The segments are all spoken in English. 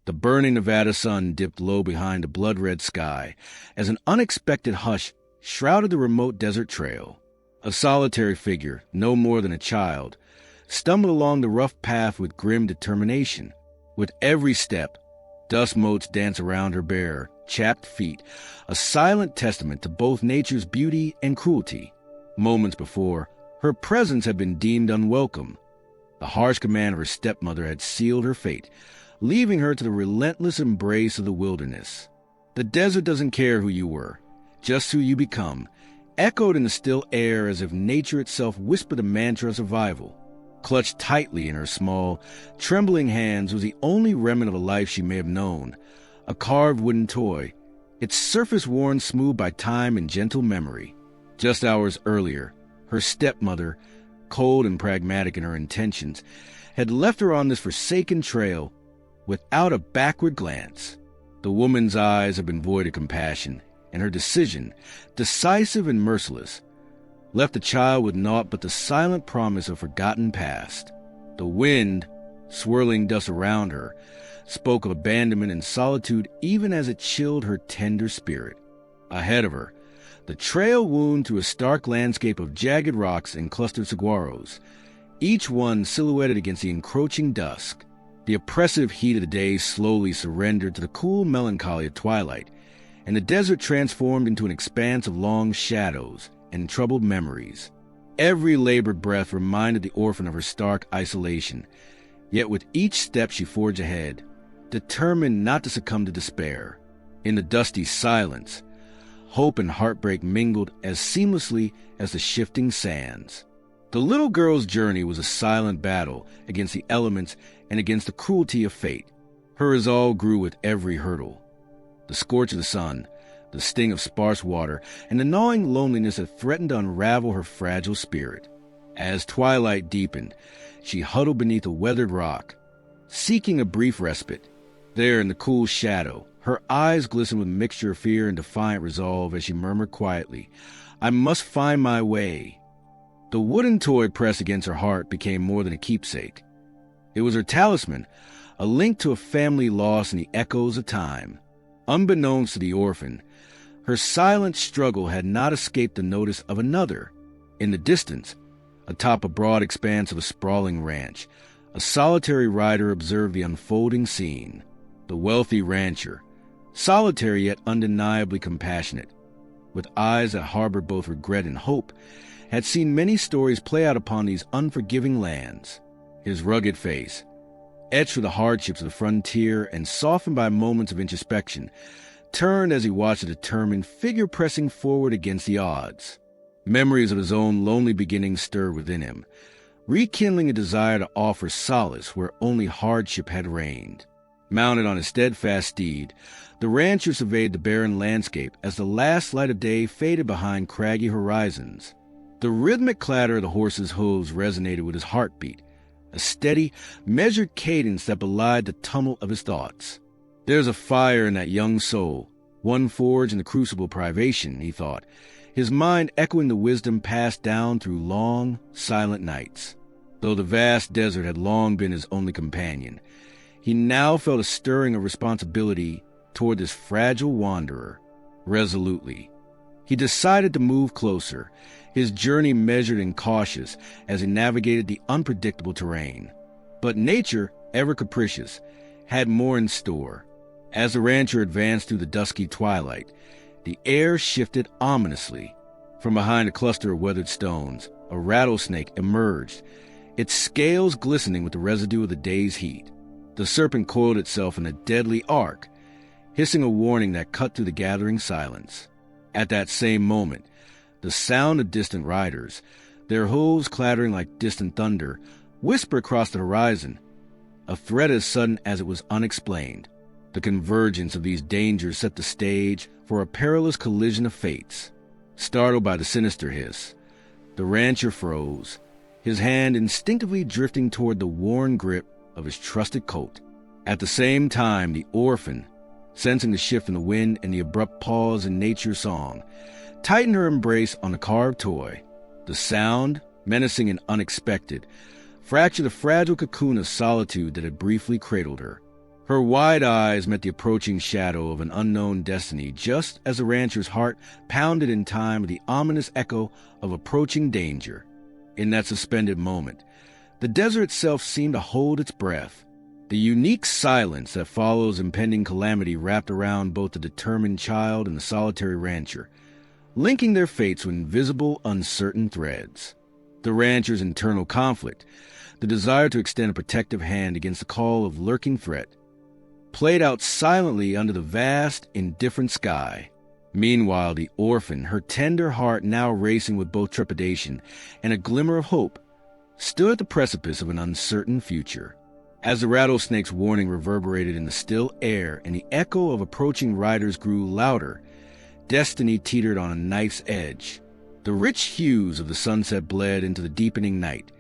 The burning Nevada sun dipped low behind a blood-red sky as an unexpected hush shrouded the remote desert trail. A solitary figure, no more than a child, stumbled along the rough path with grim determination. With every step, dust motes danced around her bare, chapped feet, a silent testament to both nature's beauty and cruelty. Moments before, her presence had been deemed unwelcome. The harsh command of her stepmother had sealed her fate, leaving her to the relentless embrace of the wilderness. The desert doesn't care who you were, just who you become, echoed in the still air as if nature itself whispered a mantra of survival. Clutched tightly in her small, trembling hands was the only remnant of a life she may have known, a carved wooden toy, its surface worn smooth by time and gentle memory. Just hours earlier, her stepmother, cold and pragmatic in her intentions, had left her on this forsaken trail without a backward glance. The woman's eyes had been void of compassion, and her decision, decisive and merciless, left the child with naught but the silent promise of forgotten past. The wind, swirling dust around her, spoke of abandonment and solitude even as it chilled her tender spirit. Ahead of her, the trail wound through a stark landscape of jagged rocks and clustered saguaros, each one silhouetted against the encroaching dusk. The oppressive heat of the day slowly surrendered to the cool melancholy of twilight, and the desert transformed into an expanse of long shadows and troubled memories. Every labored breath reminded the orphan of her stark isolation, yet with each step she forged ahead, determined not to succumb to despair. In the dusty silence, hope and heartbreak mingled as seamlessly as the shifting sands. The little girl's journey was a silent battle against the elements and against the cruelty of fate. Her resolve grew with every hurdle. The scorch of the sun, the sting of sparse water, and the gnawing loneliness that threatened to unravel her fragile spirit. As twilight deepened, she huddled beneath a weathered rock, seeking a brief respite. There in the cool shadow, her eyes glistened with a mixture of fear and defiant resolve as she murmured quietly, "I must find my way." The wooden toy pressed against her heart became more than a keepsake. It was her talisman, a link to a family lost in the echoes of time. Unbeknownst to the orphan, her silent struggle had not escaped the notice of another. In the distance, atop a broad expanse of a sprawling ranch, a solitary rider observed the unfolding scene. The wealthy rancher, solitary yet undeniably compassionate, with eyes that harbored both regret and hope, had seen many stories play out upon these unforgiving lands. His rugged face, etched with the hardships of the frontier and softened by moments of introspection, turned as he watched a determined figure pressing forward against the odds. Memories of his own lonely beginnings stirred within him, rekindling a desire to offer solace where only hardship had reigned. Mounted on a steadfast steed, the rancher surveyed the barren landscape as the last light of day faded behind craggy horizons. The rhythmic clatter of the horse's hooves resonated with his heartbeat, a steady, measured cadence that belied the tumult of his thoughts. There's a fire in that young soul, one forged in the crucible of privation, he thought, his mind echoing the wisdom passed down through long, silent nights. Though the vast desert had long been his only companion, he now felt a stirring of responsibility toward this fragile wanderer. Resolutely, he decided to move closer, his journey measured and cautious as he navigated the unpredictable terrain. But nature, ever capricious, had more in store. As the rancher advanced through the dusky twilight, the air shifted ominously. From behind a cluster of weathered stones, a rattlesnake emerged, its scales glistening with the residue of the day's heat. The serpent coiled itself in a deadly arc, hissing a warning that cut through the gathering silence. At that same moment, the sound of distant riders, their hooves clattering like distant thunder, whispered across the horizon, a threat as sudden as it was unexplained. The convergence of these dangers set the stage for a perilous collision of fates. Startled by the sinister hiss, the rancher froze, his hand instinctively drifting toward the worn grip of his trusted coat. At the same time, the orphan, sensing the shift in the wind and the abrupt pause in nature's song, tightened her embrace on the carved toy. The sound, menacing and unexpected, fractured the fragile cocoon of solitude that had briefly cradled her. Her wide eyes met the approaching shadow of an unknown destiny just as the rancher's heart pounded in time with the ominous echo of approaching danger. In that suspended moment, the desert itself seemed to hold its breath. The unique silence that follows impending calamity wrapped around both the determined child and the solitary rancher, linking their fates with invisible, uncertain threads. The rancher's internal conflict, the desire to extend a protective hand against the call of lurking threat, played out silently under the vast, indifferent sky. Meanwhile, the orphan, her tender heart now racing with both trepidation and a glimmer of hope, stood at the precipice of an uncertain future. As the rattlesnake's warning reverberated in the still air and the echo of approaching riders grew louder, destiny teetered on a knife's edge. The rich hues of the sunset bled into the deepening night,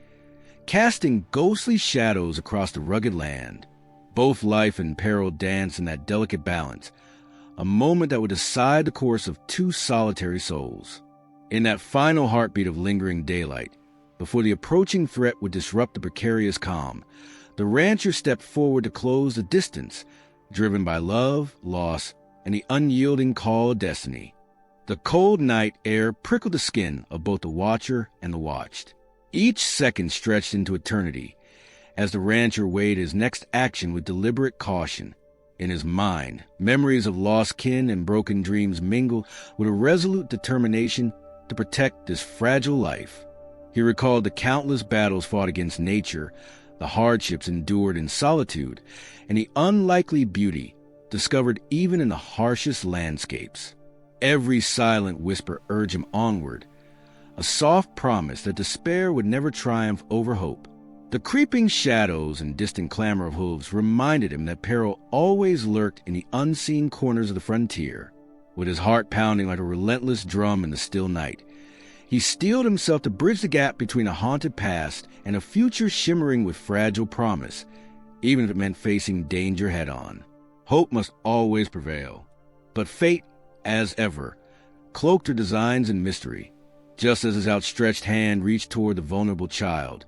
casting ghostly shadows across the rugged land. Both life and peril danced in that delicate balance, a moment that would decide the course of two solitary souls. In that final heartbeat of lingering daylight, before the approaching threat would disrupt the precarious calm, the rancher stepped forward to close the distance, driven by love, loss, and the unyielding call of destiny. The cold night air prickled the skin of both the watcher and the watched. Each second stretched into eternity, as the rancher weighed his next action with deliberate caution. In his mind, memories of lost kin and broken dreams mingled with a resolute determination to protect this fragile life. He recalled the countless battles fought against nature, the hardships endured in solitude, and the unlikely beauty discovered even in the harshest landscapes. Every silent whisper urged him onward, a soft promise that despair would never triumph over hope. The creeping shadows and distant clamor of hooves reminded him that peril always lurked in the unseen corners of the frontier. With his heart pounding like a relentless drum in the still night, he steeled himself to bridge the gap between a haunted past and a future shimmering with fragile promise, even if it meant facing danger head-on. Hope must always prevail, but fate, as ever, cloaked her designs in mystery. Just as his outstretched hand reached toward the vulnerable child,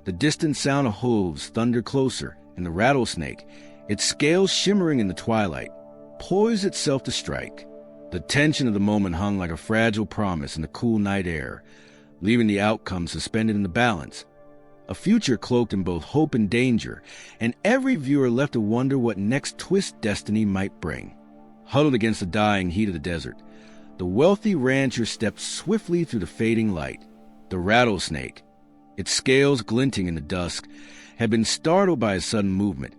the distant sound of hooves thundered closer, and the rattlesnake, its scales shimmering in the twilight, poised itself to strike. The tension of the moment hung like a fragile promise in the cool night air, leaving the outcome suspended in the balance, a future cloaked in both hope and danger, and every viewer left to wonder what next twist destiny might bring. Huddled against the dying heat of the desert, the wealthy rancher stepped swiftly through the fading light. The rattlesnake, its scales glinting in the dusk, had been startled by his sudden movement,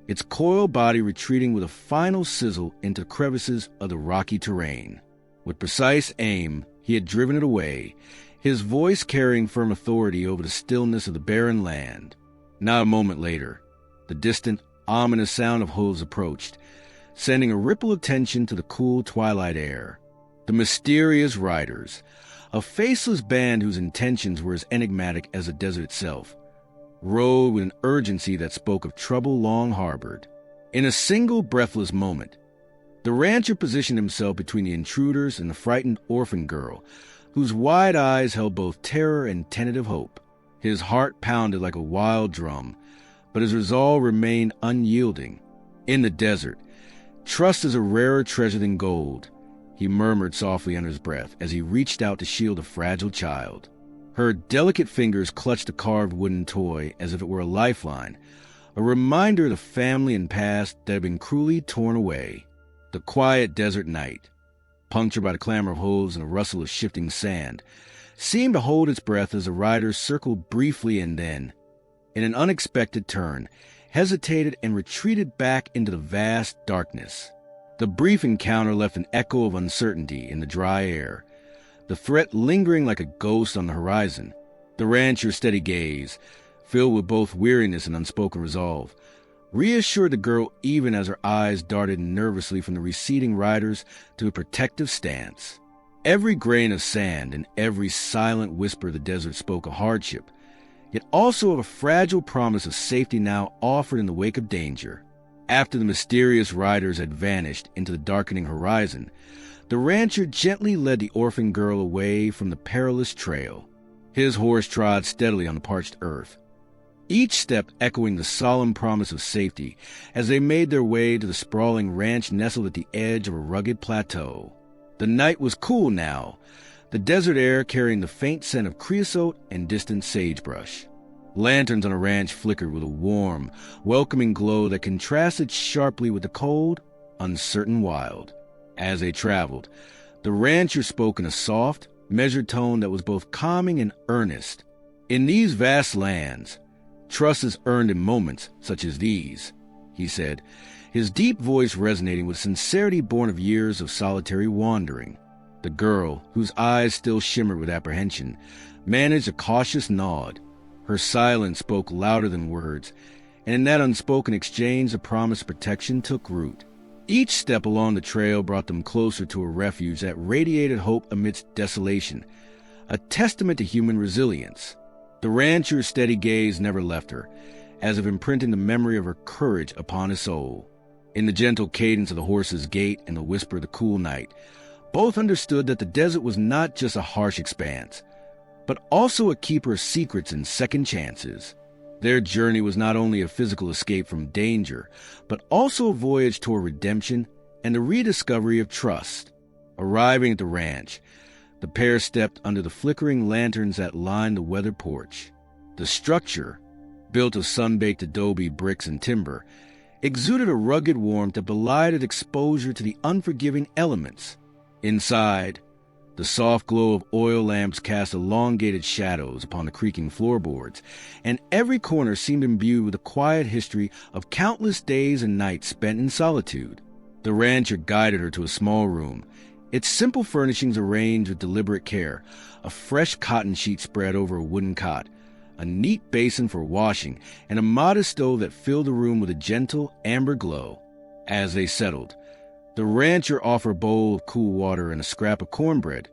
its coiled body retreating with a final sizzle into crevices of the rocky terrain. With precise aim, he had driven it away, his voice carrying firm authority over the stillness of the barren land. Not a moment later, the distant, ominous sound of hooves approached, sending a ripple of tension to the cool twilight air. The mysterious riders, a faceless band whose intentions were as enigmatic as the desert itself, rode with an urgency that spoke of trouble long harbored. In a single breathless moment, the rancher positioned himself between the intruders and the frightened orphan girl, whose wide eyes held both terror and tentative hope. His heart pounded like a wild drum, but his resolve remained unyielding. In the desert, trust is a rarer treasure than gold, he murmured softly under his breath as he reached out to shield a fragile child. Her delicate fingers clutched a carved wooden toy as if it were a lifeline, a reminder of the family and past that had been cruelly torn away. The quiet desert night, punctured by the clamor of hooves and the rustle of shifting sand, seemed to hold its breath as the riders circled briefly and then, in an unexpected turn, hesitated and retreated back into the vast darkness. The brief encounter left an echo of uncertainty in the dry air, the threat lingering like a ghost on the horizon. The rancher's steady gaze, filled with both weariness and unspoken resolve, reassured the girl even as her eyes darted nervously from the receding riders to a protective stance. Every grain of sand and every silent whisper of the desert spoke of hardship, yet also of a fragile promise of safety now offered in the wake of danger. After the mysterious riders had vanished into the darkening horizon, the rancher gently led the orphan girl away from the perilous trail. His horse trod steadily on the parched earth, each step echoing the solemn promise of safety as they made their way to the sprawling ranch nestled at the edge of a rugged plateau. The night was cool now, the desert air carrying the faint scent of creosote and distant sagebrush. Lanterns on a ranch flickered with a warm, welcoming glow that contrasted sharply with the cold, uncertain wild. As they traveled, the rancher spoke in a soft, measured tone that was both calming and earnest. In these vast lands, trust is earned in moments such as these, he said, his deep voice resonating with sincerity born of years of solitary wandering. The girl, whose eyes still shimmered with apprehension, managed a cautious nod. Her silence spoke louder than words, and in that unspoken exchange the promise of protection took root. Each step along the trail brought them closer to a refuge that radiated hope amidst desolation, a testament to human resilience. The rancher's steady gaze never left her, as if imprinting the memory of her courage upon his soul. In the gentle cadence of the horse's gait and the whisper of the cool night, both understood that the desert was not just a harsh expanse, but also a keeper of secrets and second chances. Their journey was not only a physical escape from danger, but also a voyage toward redemption and the rediscovery of trust. Arriving at the ranch, the pair stepped under the flickering lanterns that lined the weathered porch. The structure, built of sun-baked adobe bricks and timber, exuded a rugged warmth that belied its exposure to the unforgiving elements. Inside, the soft glow of oil lamps cast elongated shadows upon the creaking floorboards, and every corner seemed imbued with the quiet history of countless days and nights spent in solitude. The rancher guided her to a small room, its simple furnishings arranged with deliberate care, a fresh cotton sheet spread over a wooden cot, a neat basin for washing, and a modest stove that filled the room with a gentle amber glow. As they settled, the rancher offered a bowl of cool water and a scrap of cornbread,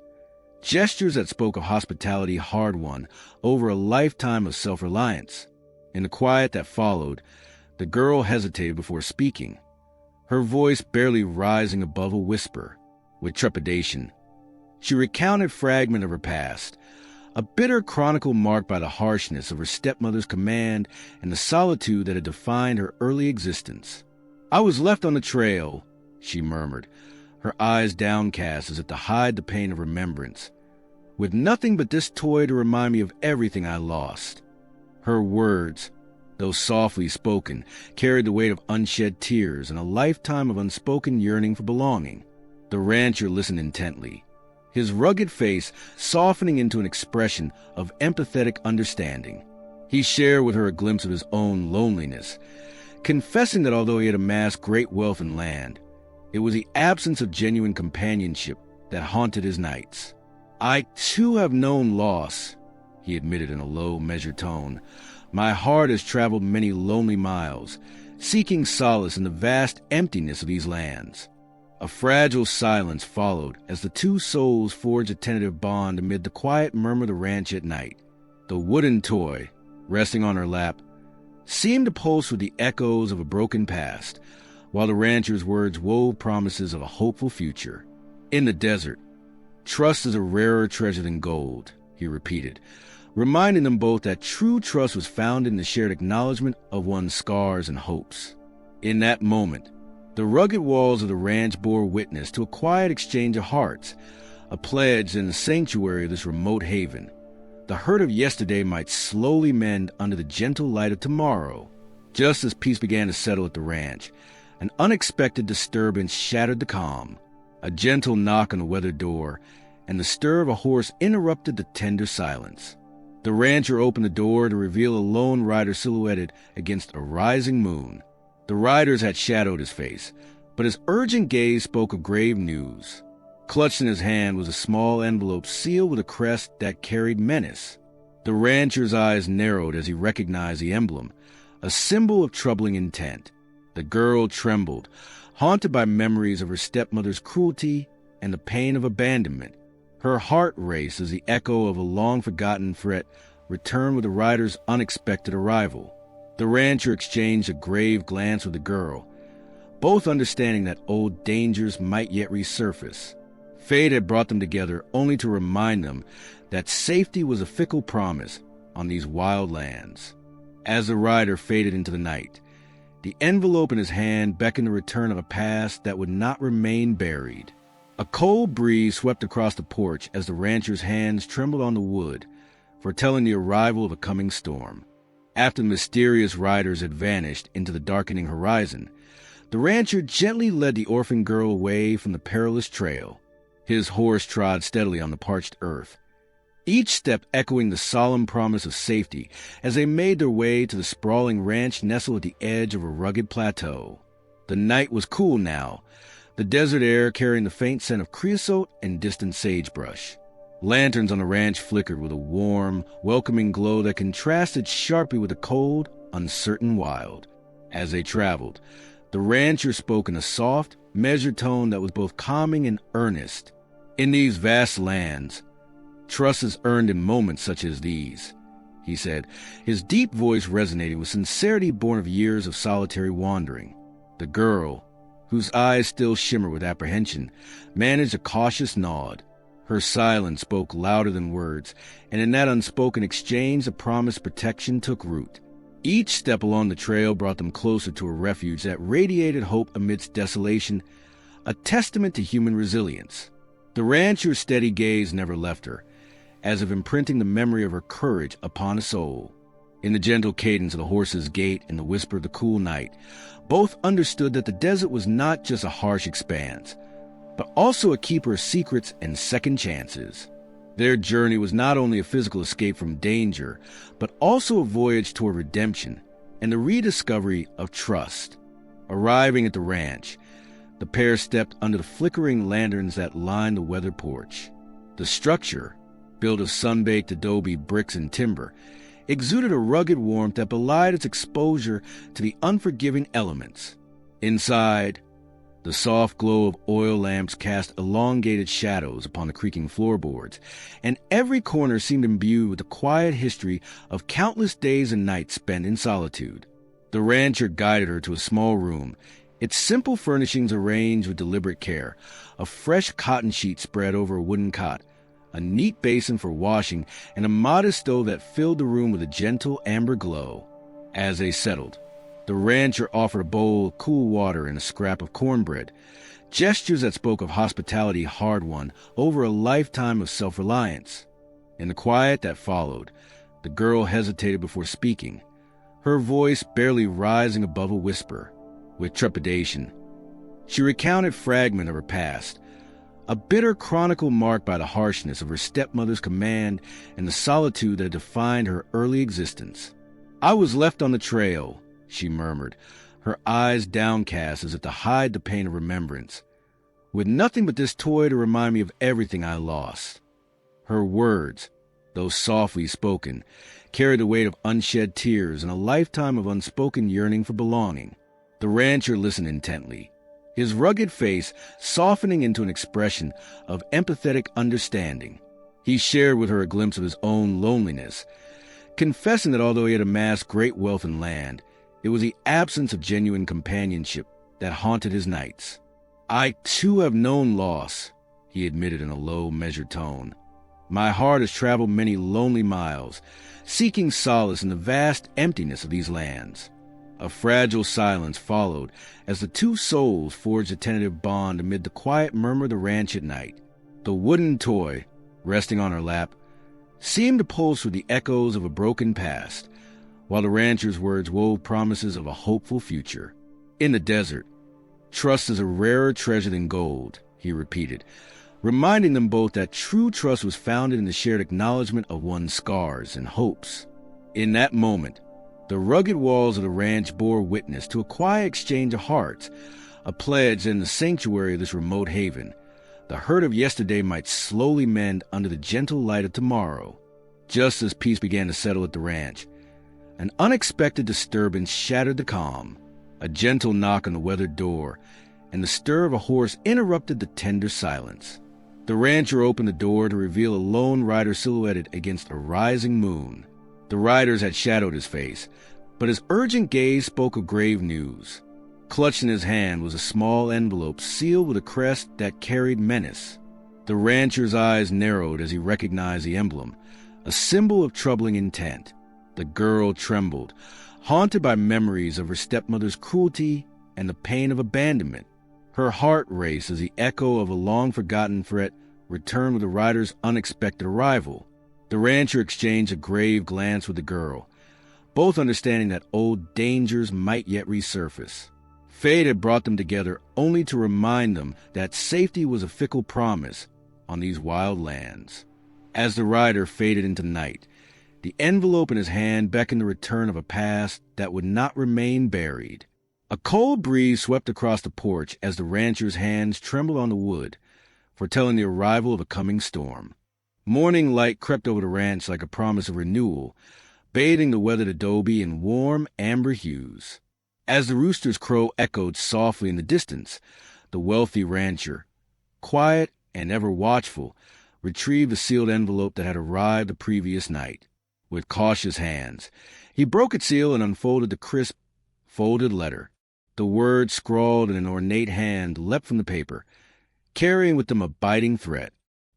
gestures that spoke of hospitality hard-won over a lifetime of self-reliance. In the quiet that followed, the girl hesitated before speaking, her voice barely rising above a whisper. With trepidation, she recounted a fragment of her past, a bitter chronicle marked by the harshness of her stepmother's command and the solitude that had defined her early existence. "I was left on the trail," she murmured, her eyes downcast as if to hide the pain of remembrance, "with nothing but this toy to remind me of everything I lost." Her words, though softly spoken, carried the weight of unshed tears and a lifetime of unspoken yearning for belonging. The rancher listened intently, his rugged face softening into an expression of empathetic understanding. He shared with her a glimpse of his own loneliness, confessing that although he had amassed great wealth and land, it was the absence of genuine companionship that haunted his nights. "I, too, have known loss," he admitted in a low, measured tone. "My heart has traveled many lonely miles, seeking solace in the vast emptiness of these lands." A fragile silence followed as the two souls forged a tentative bond amid the quiet murmur of the ranch at night. The wooden toy, resting on her lap, seemed to pulse with the echoes of a broken past, while the rancher's words wove promises of a hopeful future. "In the desert, trust is a rarer treasure than gold," he repeated, reminding them both that true trust was found in the shared acknowledgement of one's scars and hopes. In that moment, the rugged walls of the ranch bore witness to a quiet exchange of hearts, a pledge in the sanctuary of this remote haven. The hurt of yesterday might slowly mend under the gentle light of tomorrow. Just as peace began to settle at the ranch, an unexpected disturbance shattered the calm. A gentle knock on the weathered door, and the stir of a horse interrupted the tender silence. The rancher opened the door to reveal a lone rider silhouetted against a rising moon. The riders had shadowed his face, but his urgent gaze spoke of grave news. Clutched in his hand was a small envelope sealed with a crest that carried menace. The rancher's eyes narrowed as he recognized the emblem, a symbol of troubling intent. The girl trembled, haunted by memories of her stepmother's cruelty and the pain of abandonment. Her heart raced as the echo of a long-forgotten threat returned with the rider's unexpected arrival. The rancher exchanged a grave glance with the girl, both understanding that old dangers might yet resurface. Fate had brought them together only to remind them that safety was a fickle promise on these wild lands. as the rider faded into the night. The envelope in his hand beckoned the return of a past that would not remain buried. A cold breeze swept across the porch as the rancher's hands trembled on the wood, foretelling the arrival of a coming storm. After the mysterious riders had vanished into the darkening horizon, the rancher gently led the orphan girl away from the perilous trail. His horse trod steadily on the parched earth, each step echoing the solemn promise of safety as they made their way to the sprawling ranch nestled at the edge of a rugged plateau. The night was cool now, the desert air carrying the faint scent of creosote and distant sagebrush. Lanterns on the ranch flickered with a warm, welcoming glow that contrasted sharply with the cold, uncertain wild. As they traveled, the rancher spoke in a soft, measured tone that was both calming and earnest. In these vast lands, trust is earned in moments such as these, he said, his deep voice resonating with sincerity born of years of solitary wandering. The girl, whose eyes still shimmered with apprehension, managed a cautious nod. Her silence spoke louder than words, and in that unspoken exchange the promised protection took root. Each step along the trail brought them closer to a refuge that radiated hope amidst desolation, a testament to human resilience. The rancher's steady gaze never left her, as if imprinting the memory of her courage upon a soul. In the gentle cadence of the horse's gait and the whisper of the cool night, both understood that the desert was not just a harsh expanse, but also a keeper of secrets and second chances. Their journey was not only a physical escape from danger, but also a voyage toward redemption and the rediscovery of trust. Arriving at the ranch, the pair stepped under the flickering lanterns that lined the weathered porch. The structure, built of sun-baked adobe bricks and timber, exuded a rugged warmth that belied its exposure to the unforgiving elements. Inside, the soft glow of oil lamps cast elongated shadows upon the creaking floorboards, and every corner seemed imbued with the quiet history of countless days and nights spent in solitude. The rancher guided her to a small room, its simple furnishings arranged with deliberate care, a fresh cotton sheet spread over a wooden cot, a neat basin for washing, and a modest stove that filled the room with a gentle amber glow. As they settled, the rancher offered a bowl of cool water and a scrap of cornbread, gestures that spoke of hospitality hard-won over a lifetime of self-reliance. In the quiet that followed, the girl hesitated before speaking, her voice barely rising above a whisper. With trepidation, she recounted fragments of her past, a bitter chronicle marked by the harshness of her stepmother's command and the solitude that defined her early existence. "I was left on the trail," she murmured, her eyes downcast as if to hide the pain of remembrance, "with nothing but this toy to remind me of everything I lost." Her words, though softly spoken, carried the weight of unshed tears and a lifetime of unspoken yearning for belonging. The rancher listened intently, his rugged face softening into an expression of empathetic understanding. He shared with her a glimpse of his own loneliness, confessing that although he had amassed great wealth and land, it was the absence of genuine companionship that haunted his nights. "I, too, have known loss," he admitted in a low, measured tone. "My heart has traveled many lonely miles, seeking solace in the vast emptiness of these lands." A fragile silence followed as the two souls forged a tentative bond amid the quiet murmur of the ranch at night. The wooden toy, resting on her lap, seemed to pulse with the echoes of a broken past, while the rancher's words wove promises of a hopeful future. "In the desert, trust is a rarer treasure than gold," he repeated, reminding them both that true trust was founded in the shared acknowledgement of one's scars and hopes. In that moment, the rugged walls of the ranch bore witness to a quiet exchange of hearts, a pledge that in the sanctuary of this remote haven, the hurt of yesterday might slowly mend under the gentle light of tomorrow. Just as peace began to settle at the ranch, an unexpected disturbance shattered the calm. A gentle knock on the weathered door, and the stir of a horse interrupted the tender silence. The rancher opened the door to reveal a lone rider silhouetted against a rising moon. The riders had shadowed his face, but his urgent gaze spoke of grave news. Clutched in his hand was a small envelope sealed with a crest that carried menace. The rancher's eyes narrowed as he recognized the emblem, a symbol of troubling intent. The girl trembled, haunted by memories of her stepmother's cruelty and the pain of abandonment. Her heart raced as the echo of a long-forgotten threat returned with the rider's unexpected arrival. The rancher exchanged a grave glance with the girl, both understanding that old dangers might yet resurface. Fate had brought them together only to remind them that safety was a fickle promise on these wild lands. As the rider faded into night, the envelope in his hand beckoned the return of a past that would not remain buried. A cold breeze swept across the porch as the rancher's hands trembled on the wood, foretelling the arrival of a coming storm. Morning light crept over the ranch like a promise of renewal, bathing the weathered adobe in warm amber hues. As the rooster's crow echoed softly in the distance, the wealthy rancher, quiet and ever watchful, retrieved the sealed envelope that had arrived the previous night. With cautious hands, he broke its seal and unfolded the crisp, folded letter. The words scrawled in an ornate hand leapt from the paper, carrying with them a biting threat.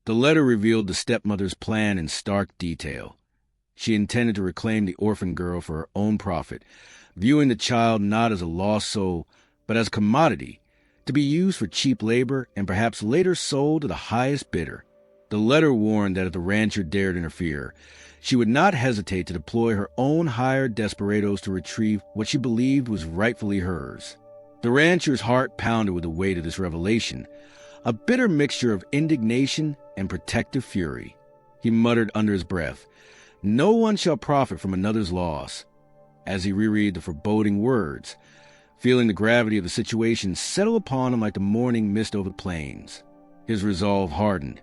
The letter revealed the stepmother's plan in stark detail. She intended to reclaim the orphan girl for her own profit, viewing the child not as a lost soul, but as a commodity, to be used for cheap labor and perhaps later sold to the highest bidder. The letter warned that if the rancher dared interfere, she would not hesitate to deploy her own hired desperados to retrieve what she believed was rightfully hers. The rancher's heart pounded with the weight of this revelation, a bitter mixture of indignation and protective fury. He muttered under his breath, "No one shall profit from another's loss," as he reread the foreboding words, feeling the gravity of the situation settle upon him like the morning mist over the plains. His resolve hardened.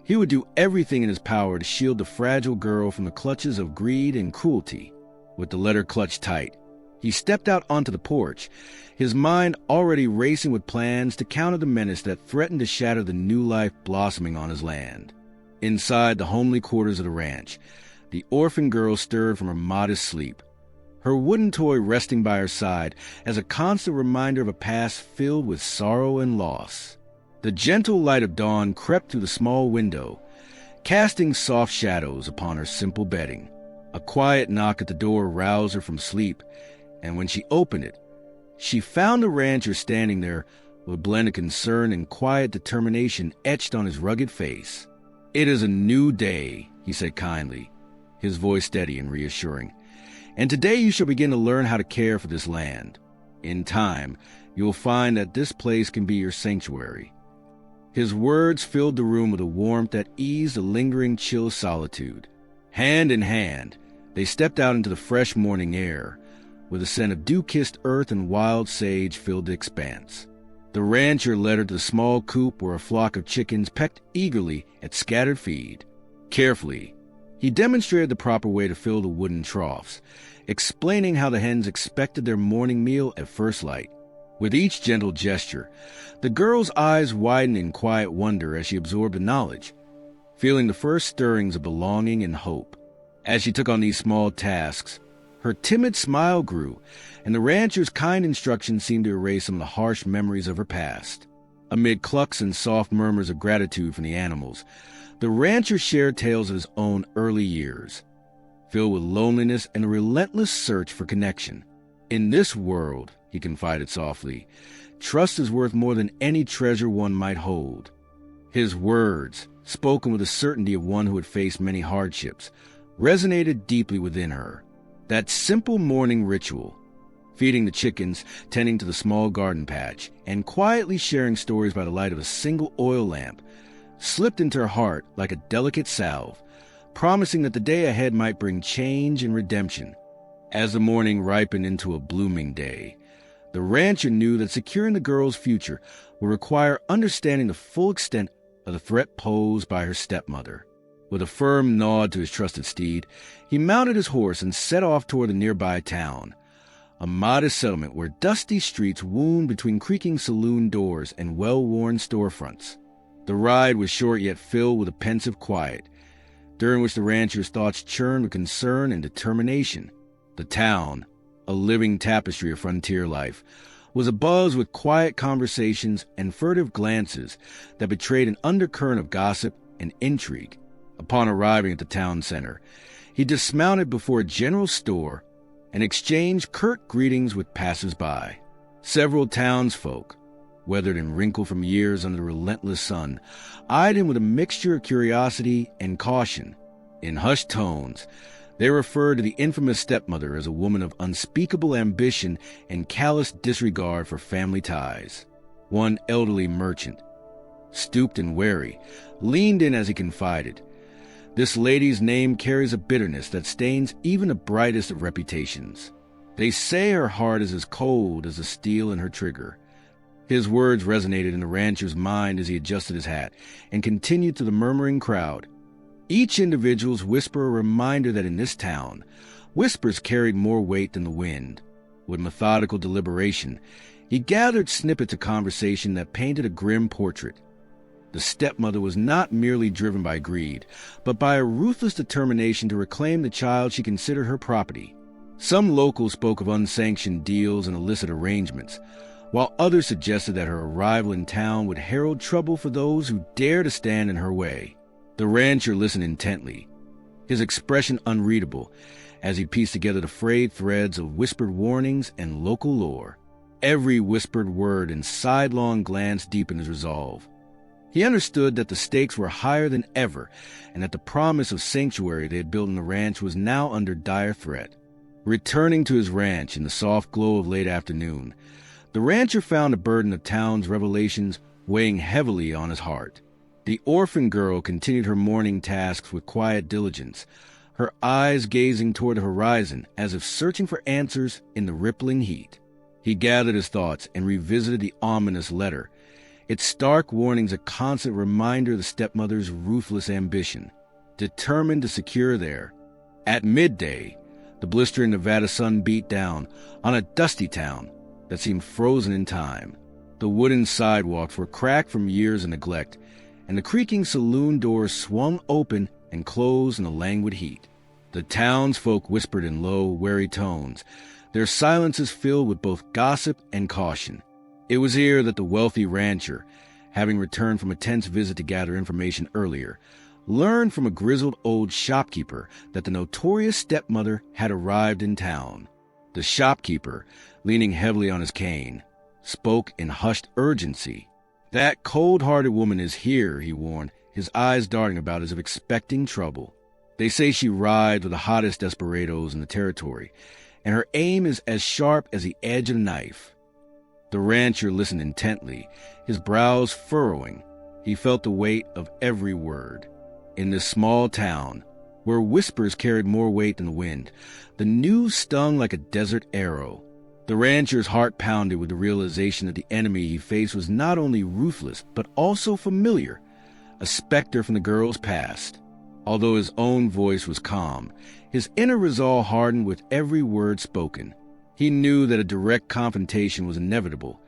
He would do everything in his power to shield the fragile girl from the clutches of greed and cruelty. With the letter clutched tight, he stepped out onto the porch, his mind already racing with plans to counter the menace that threatened to shatter the new life blossoming on his land. Inside the homely quarters of the ranch, the orphan girl stirred from her modest sleep, her wooden toy resting by her side as a constant reminder of a past filled with sorrow and loss. The gentle light of dawn crept through the small window, casting soft shadows upon her simple bedding. A quiet knock at the door roused her from sleep, and when she opened it, she found the rancher standing there with a blend of concern and quiet determination etched on his rugged face. "It is a new day," he said kindly, his voice steady and reassuring. "And today you shall begin to learn how to care for this land. In time, you will find that this place can be your sanctuary." His words filled the room with a warmth that eased the lingering chill of solitude. Hand in hand, they stepped out into the fresh morning air, where the scent of dew-kissed earth and wild sage filled the expanse. The rancher led her to the small coop where a flock of chickens pecked eagerly at scattered feed. Carefully, he demonstrated the proper way to fill the wooden troughs, explaining how the hens expected their morning meal at first light. With each gentle gesture, the girl's eyes widened in quiet wonder as she absorbed the knowledge, feeling the first stirrings of belonging and hope. As she took on these small tasks, her timid smile grew, and the rancher's kind instructions seemed to erase some of the harsh memories of her past. Amid clucks and soft murmurs of gratitude from the animals, the rancher shared tales of his own early years, filled with loneliness and a relentless search for connection. "In this world," he confided softly, "trust is worth more than any treasure one might hold." His words, spoken with the certainty of one who had faced many hardships, resonated deeply within her. That simple morning ritual, feeding the chickens, tending to the small garden patch, and quietly sharing stories by the light of a single oil lamp, slipped into her heart like a delicate salve, promising that the day ahead might bring change and redemption. As the morning ripened into a blooming day, the rancher knew that securing the girl's future would require understanding the full extent of the threat posed by her stepmother. With a firm nod to his trusted steed, he mounted his horse and set off toward the nearby town, a modest settlement where dusty streets wound between creaking saloon doors and well-worn storefronts. The ride was short yet filled with a pensive quiet, during which the rancher's thoughts churned with concern and determination. The town, a living tapestry of frontier life, was abuzz with quiet conversations and furtive glances that betrayed an undercurrent of gossip and intrigue. Upon arriving at the town center, He dismounted before a general store and exchanged curt greetings with passers-by. Several townsfolk, weathered and wrinkled from years under the relentless sun, eyed him with a mixture of curiosity and caution. In hushed tones, they referred to the infamous stepmother as a woman of unspeakable ambition and callous disregard for family ties. One elderly merchant, stooped and wary, leaned in as he confided, "This lady's name carries a bitterness that stains even the brightest of reputations. They say her heart is as cold as the steel in her trigger." His words resonated in the rancher's mind as he adjusted his hat and continued to the murmuring crowd. Each individual's whisper a reminder that in this town, whispers carried more weight than the wind. With methodical deliberation, he gathered snippets of conversation that painted a grim portrait. The stepmother was not merely driven by greed, but by a ruthless determination to reclaim the child she considered her property. Some locals spoke of unsanctioned deals and illicit arrangements, while others suggested that her arrival in town would herald trouble for those who dare to stand in her way. The rancher listened intently, his expression unreadable, as he pieced together the frayed threads of whispered warnings and local lore. Every whispered word and sidelong glance deepened his resolve. He understood that the stakes were higher than ever, and that the promise of sanctuary they had built in the ranch was now under dire threat. Returning to his ranch in the soft glow of late afternoon, the rancher found the burden of town's revelations weighing heavily on his heart. The orphan girl continued her morning tasks with quiet diligence, her eyes gazing toward the horizon as if searching for answers in the rippling heat. He gathered his thoughts and revisited the ominous letter, its stark warnings a constant reminder of the stepmother's ruthless ambition. Determined to secure there. At midday, the blistering Nevada sun beat down on a dusty town that seemed frozen in time. The wooden sidewalks were cracked from years of neglect, and the creaking saloon doors swung open and closed in the languid heat. The townsfolk whispered in low, wary tones, their silences filled with both gossip and caution. It was here that the wealthy rancher, having returned from a tense visit to gather information earlier, learned from a grizzled old shopkeeper that the notorious stepmother had arrived in town. The shopkeeper, leaning heavily on his cane, spoke in hushed urgency. "That cold-hearted woman is here," he warned, his eyes darting about as if expecting trouble. "They say she rides with the hottest desperados in the territory, and her aim is as sharp as the edge of a knife." The rancher listened intently, his brows furrowing. He felt the weight of every word. In this small town, where whispers carried more weight than the wind, the news stung like a desert arrow. The rancher's heart pounded with the realization that the enemy he faced was not only ruthless, but also familiar, a specter from the girl's past. Although his own voice was calm, his inner resolve hardened with every word spoken. He knew that a direct confrontation was inevitable.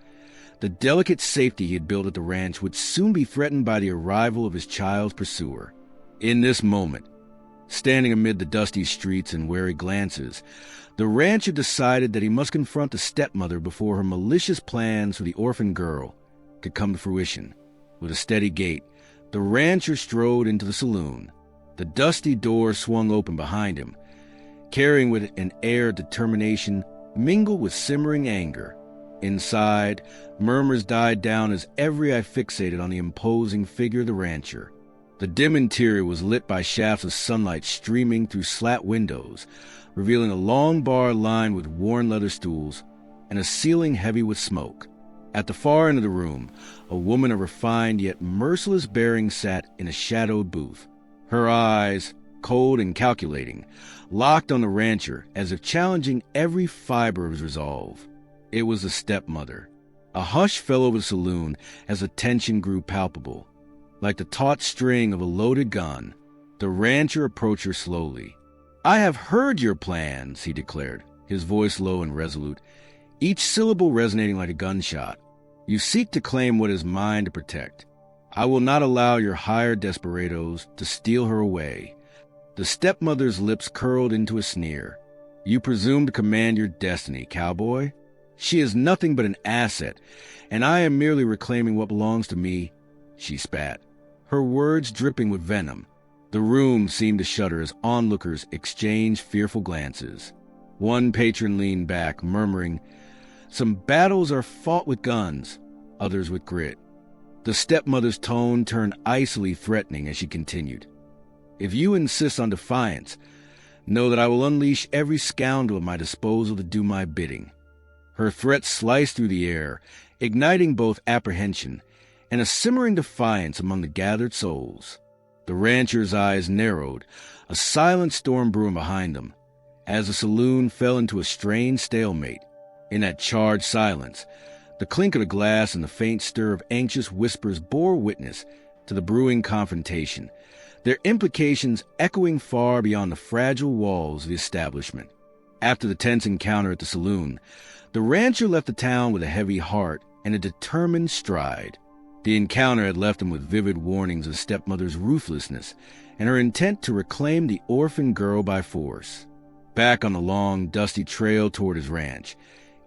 The delicate safety he had built at the ranch would soon be threatened by the arrival of his child's pursuer. In this moment, standing amid the dusty streets and wary glances, the rancher decided that he must confront the stepmother before her malicious plans for the orphan girl could come to fruition. With a steady gait, the rancher strode into the saloon. The dusty door swung open behind him, carrying with it an air of determination mingled with simmering anger. Inside, murmurs died down as every eye fixated on the imposing figure of the rancher. The dim interior was lit by shafts of sunlight streaming through slat windows, revealing a long bar lined with worn leather stools and a ceiling heavy with smoke. At the far end of the room, a woman of refined yet merciless bearing sat in a shadowed booth. Her eyes, cold and calculating, locked on the rancher as if challenging every fiber of his resolve. It was the stepmother. A hush fell over the saloon as the tension grew palpable. Like the taut string of a loaded gun, the rancher approached her slowly. "I have heard your plans," he declared, his voice low and resolute, each syllable resonating like a gunshot. "You seek to claim what is mine to protect. I will not allow your hired desperados to steal her away." The stepmother's lips curled into a sneer. "You presume to command your destiny, cowboy? She is nothing but an asset, and I am merely reclaiming what belongs to me," she spat, her words dripping with venom. The room seemed to shudder as onlookers exchanged fearful glances. One patron leaned back, murmuring, "Some battles are fought with guns, others with grit." The stepmother's tone turned icily threatening as she continued, "If you insist on defiance, know that I will unleash every scoundrel at my disposal to do my bidding." Her threat sliced through the air, igniting both apprehension and a simmering defiance among the gathered souls. The rancher's eyes narrowed, a silent storm brewing behind him, as the saloon fell into a strained stalemate. In that charged silence, the clink of the glass and the faint stir of anxious whispers bore witness to the brewing confrontation, their implications echoing far beyond the fragile walls of the establishment. After the tense encounter at the saloon, the rancher left the town with a heavy heart and a determined stride. The encounter had left him with vivid warnings of the stepmother's ruthlessness and her intent to reclaim the orphan girl by force. Back on the long, dusty trail toward his ranch,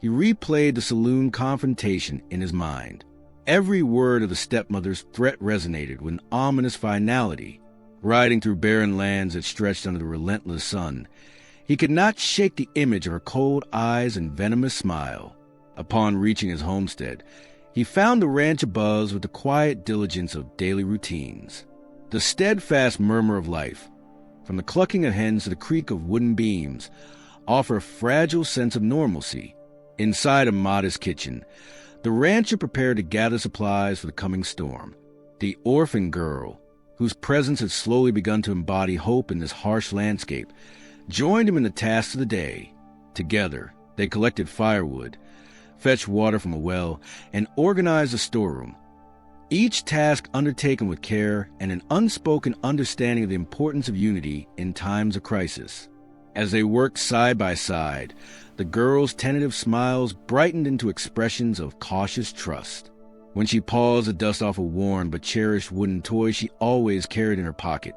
he replayed the saloon confrontation in his mind. Every word of the stepmother's threat resonated with an ominous finality. Riding through barren lands that stretched under the relentless sun, he could not shake the image of her cold eyes and venomous smile. Upon reaching his homestead, he found the ranch abuzz with the quiet diligence of daily routines. The steadfast murmur of life, from the clucking of hens to the creak of wooden beams, offer a fragile sense of normalcy. Inside a modest kitchen, the rancher prepared to gather supplies for the coming storm. The orphan girl, whose presence had slowly begun to embody hope in this harsh landscape, joined him in the tasks of the day. Together, they collected firewood, fetched water from a well, and organized a storeroom. Each task undertaken with care and an unspoken understanding of the importance of unity in times of crisis. As they worked side by side, the girl's tentative smiles brightened into expressions of cautious trust. When she paused to dust off a worn but cherished wooden toy she always carried in her pocket,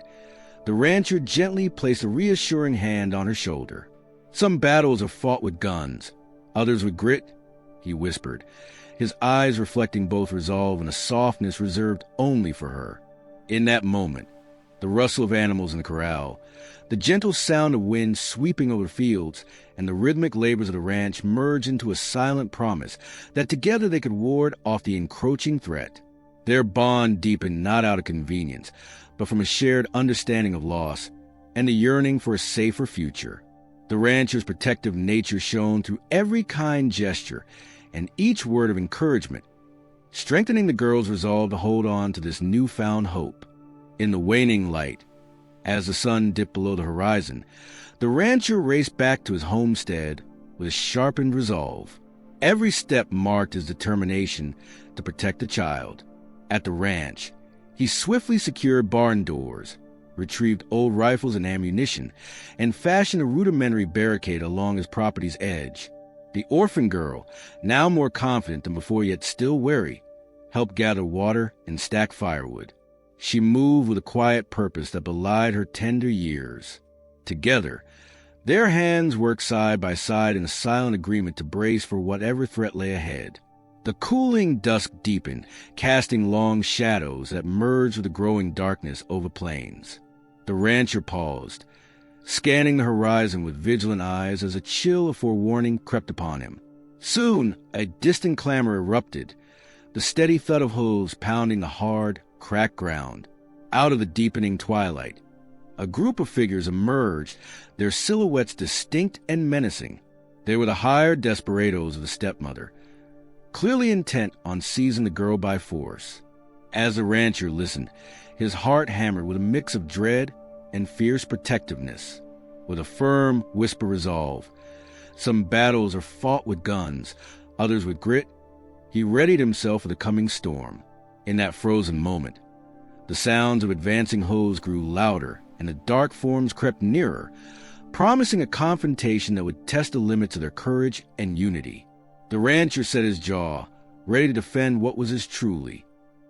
the rancher gently placed a reassuring hand on her shoulder. "Some battles are fought with guns, others with grit," he whispered, his eyes reflecting both resolve and a softness reserved only for her. In that moment, the rustle of animals in the corral, the gentle sound of wind sweeping over the fields, and the rhythmic labors of the ranch merged into a silent promise that together they could ward off the encroaching threat. Their bond deepened not out of convenience, but from a shared understanding of loss and the yearning for a safer future. The rancher's protective nature shone through every kind gesture and each word of encouragement, strengthening the girl's resolve to hold on to this newfound hope. In the waning light, as the sun dipped below the horizon, the rancher raced back to his homestead with sharpened resolve. Every step marked his determination to protect the child. At the ranch, he swiftly secured barn doors, retrieved old rifles and ammunition, and fashioned a rudimentary barricade along his property's edge. The orphan girl, now more confident than before yet still wary, helped gather water and stack firewood. She moved with a quiet purpose that belied her tender years. Together, their hands worked side by side in a silent agreement to brace for whatever threat lay ahead. The cooling dusk deepened, casting long shadows that merged with the growing darkness over plains. The rancher paused, scanning the horizon with vigilant eyes as a chill of forewarning crept upon him. Soon, a distant clamor erupted, the steady thud of hooves pounding the hard, cracked ground. Out of the deepening twilight, a group of figures emerged, their silhouettes distinct and menacing. They were the hired desperados of the stepmother, clearly intent on seizing the girl by force. As the rancher listened, his heart hammered with a mix of dread and fierce protectiveness. With a firm, whisper resolve, some battles are fought with guns, others with grit, he readied himself for the coming storm. In that frozen moment, the sounds of advancing hooves grew louder, and the dark forms crept nearer, promising a confrontation that would test the limits of their courage and unity. The rancher set his jaw, ready to defend what was his truly.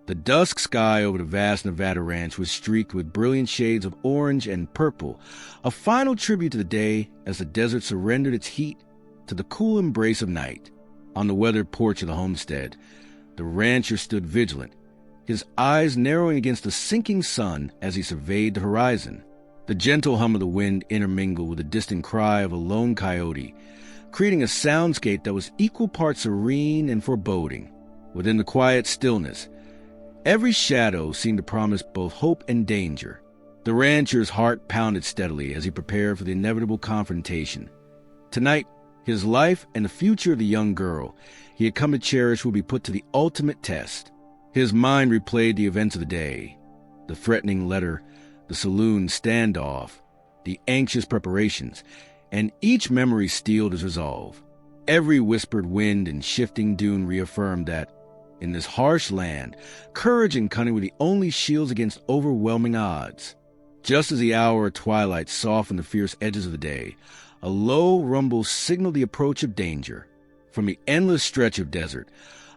The dusk sky over the vast Nevada ranch was streaked with brilliant shades of orange and purple, a final tribute to the day as the desert surrendered its heat to the cool embrace of night. On the weathered porch of the homestead, the rancher stood vigilant, his eyes narrowing against the sinking sun as he surveyed the horizon. The gentle hum of the wind intermingled with the distant cry of a lone coyote, creating a soundscape that was equal parts serene and foreboding. Within the quiet stillness, every shadow seemed to promise both hope and danger. The rancher's heart pounded steadily as he prepared for the inevitable confrontation. Tonight, his life and the future of the young girl he had come to cherish would be put to the ultimate test. His mind replayed the events of the day, the threatening letter, the saloon standoff, the anxious preparations, and each memory steeled his resolve. Every whispered wind and shifting dune reaffirmed that, in this harsh land, courage and cunning were the only shields against overwhelming odds. Just as the hour of twilight softened the fierce edges of the day, a low rumble signaled the approach of danger. From the endless stretch of desert,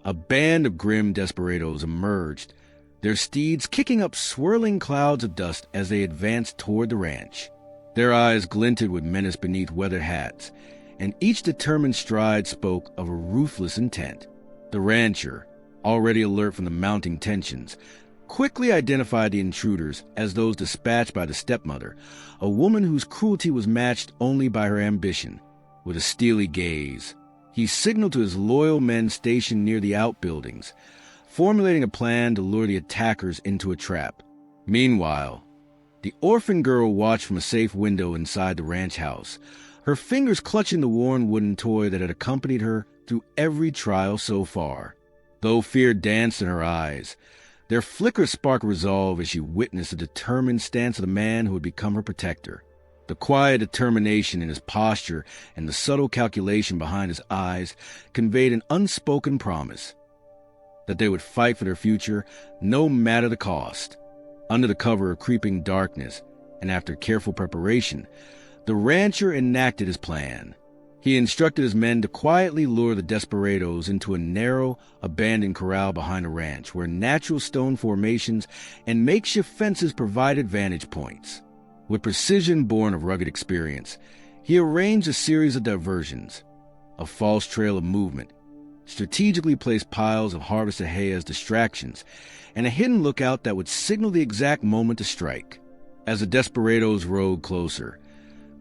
a band of grim desperados emerged, their steeds kicking up swirling clouds of dust as they advanced toward the ranch. Their eyes glinted with menace beneath weathered hats, and each determined stride spoke of a ruthless intent. The rancher, already alert from the mounting tensions, quickly identified the intruders as those dispatched by the stepmother, a woman whose cruelty was matched only by her ambition. With a steely gaze, he signaled to his loyal men stationed near the outbuildings, formulating a plan to lure the attackers into a trap. Meanwhile, the orphan girl watched from a safe window inside the ranch house, her fingers clutching the worn wooden toy that had accompanied her through every trial so far. Though fear danced in her eyes, there flickered a spark of resolve as she witnessed the determined stance of the man who would become her protector. The quiet determination in his posture and the subtle calculation behind his eyes conveyed an unspoken promise that they would fight for their future no matter the cost. Under the cover of creeping darkness, and after careful preparation, the rancher enacted his plan. He instructed his men to quietly lure the desperados into a narrow, abandoned corral behind the ranch, where natural stone formations and makeshift fences provided vantage points. With precision born of rugged experience, he arranged a series of diversions, a false trail of movement, strategically placed piles of harvested hay as distractions, and a hidden lookout that would signal the exact moment to strike. As the desperados rode closer,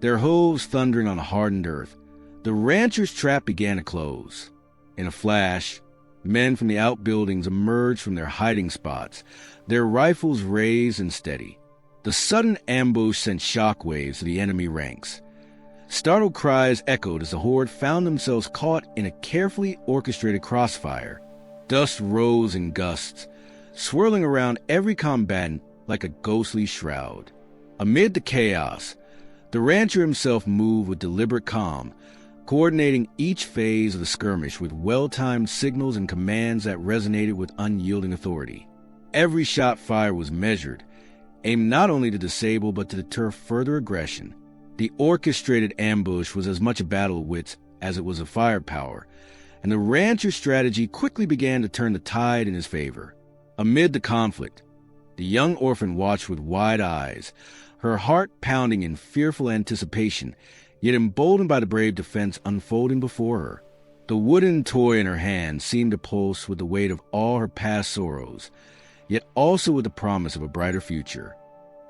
their hooves thundering on the hardened earth, the rancher's trap began to close. In a flash, men from the outbuildings emerged from their hiding spots, their rifles raised and steady. The sudden ambush sent shockwaves to the enemy ranks. Startled cries echoed as the horde found themselves caught in a carefully orchestrated crossfire. Dust rose in gusts, swirling around every combatant like a ghostly shroud. Amid the chaos, the rancher himself moved with deliberate calm, coordinating each phase of the skirmish with well-timed signals and commands that resonated with unyielding authority. Every shot fired was measured, aimed not only to disable but to deter further aggression. The orchestrated ambush was as much a battle of wits as it was of firepower, and the rancher's strategy quickly began to turn the tide in his favor. Amid the conflict, the young orphan watched with wide eyes, her heart pounding in fearful anticipation, yet emboldened by the brave defense unfolding before her. The wooden toy in her hand seemed to pulse with the weight of all her past sorrows, yet also with the promise of a brighter future.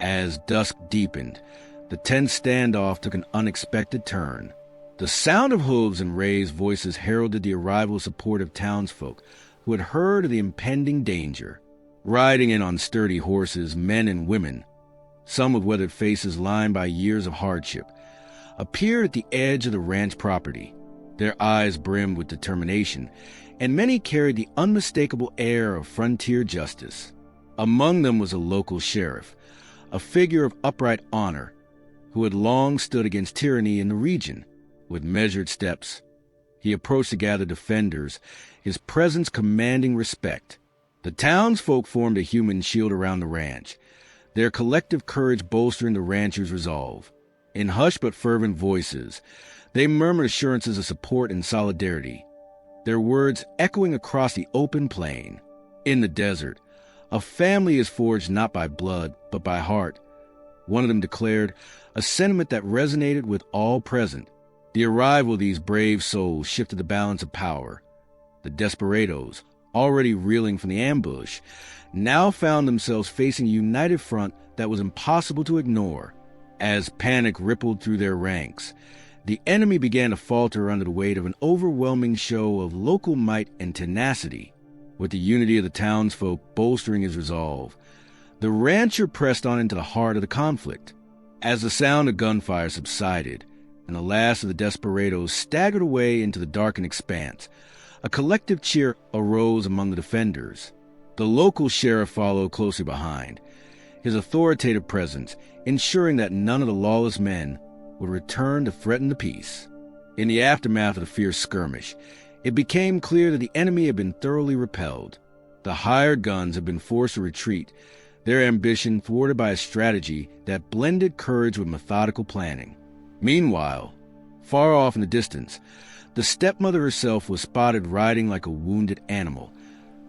As dusk deepened, the tense standoff took an unexpected turn. The sound of hooves and raised voices heralded the arrival of supportive townsfolk who had heard of the impending danger. Riding in on sturdy horses, men and women, some with weathered faces lined by years of hardship, appeared at the edge of the ranch property. Their eyes brimmed with determination, and many carried the unmistakable air of frontier justice. Among them was a local sheriff, a figure of upright honor, who had long stood against tyranny in the region. With measured steps, he approached the gathered defenders, his presence commanding respect. The townsfolk formed a human shield around the ranch, their collective courage bolstering the rancher's resolve. In hushed but fervent voices, they murmured assurances of support and solidarity, their words echoing across the open plain. In the desert, a family is forged not by blood, but by heart, one of them declared, a sentiment that resonated with all present. The arrival of these brave souls shifted the balance of power. The desperados, already reeling from the ambush, now found themselves facing a united front that was impossible to ignore. As panic rippled through their ranks, the enemy began to falter under the weight of an overwhelming show of local might and tenacity. With the unity of the townsfolk bolstering his resolve, the rancher pressed on into the heart of the conflict. As the sound of gunfire subsided, and the last of the desperados staggered away into the darkened expanse, a collective cheer arose among the defenders. The local sheriff followed closely behind, his authoritative presence ensuring that none of the lawless men would return to threaten the peace. In the aftermath of the fierce skirmish, it became clear that the enemy had been thoroughly repelled. The hired guns had been forced to retreat, their ambition thwarted by a strategy that blended courage with methodical planning. Meanwhile, far off in the distance, the stepmother herself was spotted riding like a wounded animal,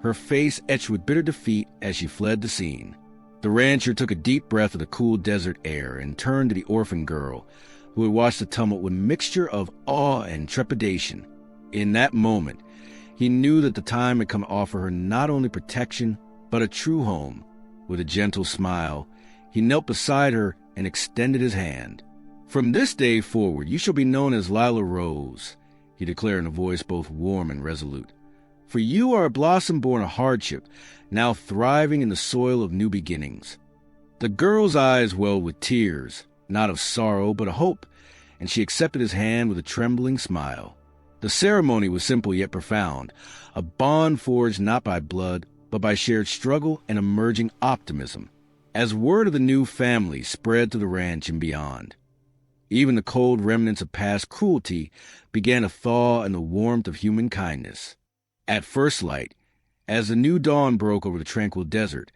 her face etched with bitter defeat as she fled the scene. The rancher took a deep breath of the cool desert air and turned to the orphan girl, who had watched the tumult with a mixture of awe and trepidation. In that moment, he knew that the time had come to offer her not only protection, but a true home. With a gentle smile, he knelt beside her and extended his hand. "From this day forward, you shall be known as Lila Rose," he declared in a voice both warm and resolute. "For you are a blossom born of hardship, now thriving in the soil of new beginnings." The girl's eyes welled with tears, not of sorrow but of hope, and she accepted his hand with a trembling smile. The ceremony was simple yet profound, a bond forged not by blood, but by shared struggle and emerging optimism, as word of the new family spread to the ranch and beyond. Even the cold remnants of past cruelty began to thaw in the warmth of human kindness. At first light, as the new dawn broke over the tranquil desert,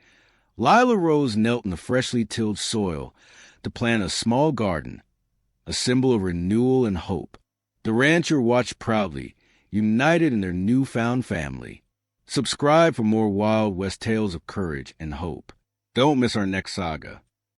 Lila Rose knelt in the freshly tilled soil to plant a small garden, a symbol of renewal and hope. The rancher watched proudly, united in their newfound family. Subscribe for more Wild West tales of courage and hope. Don't miss our next saga.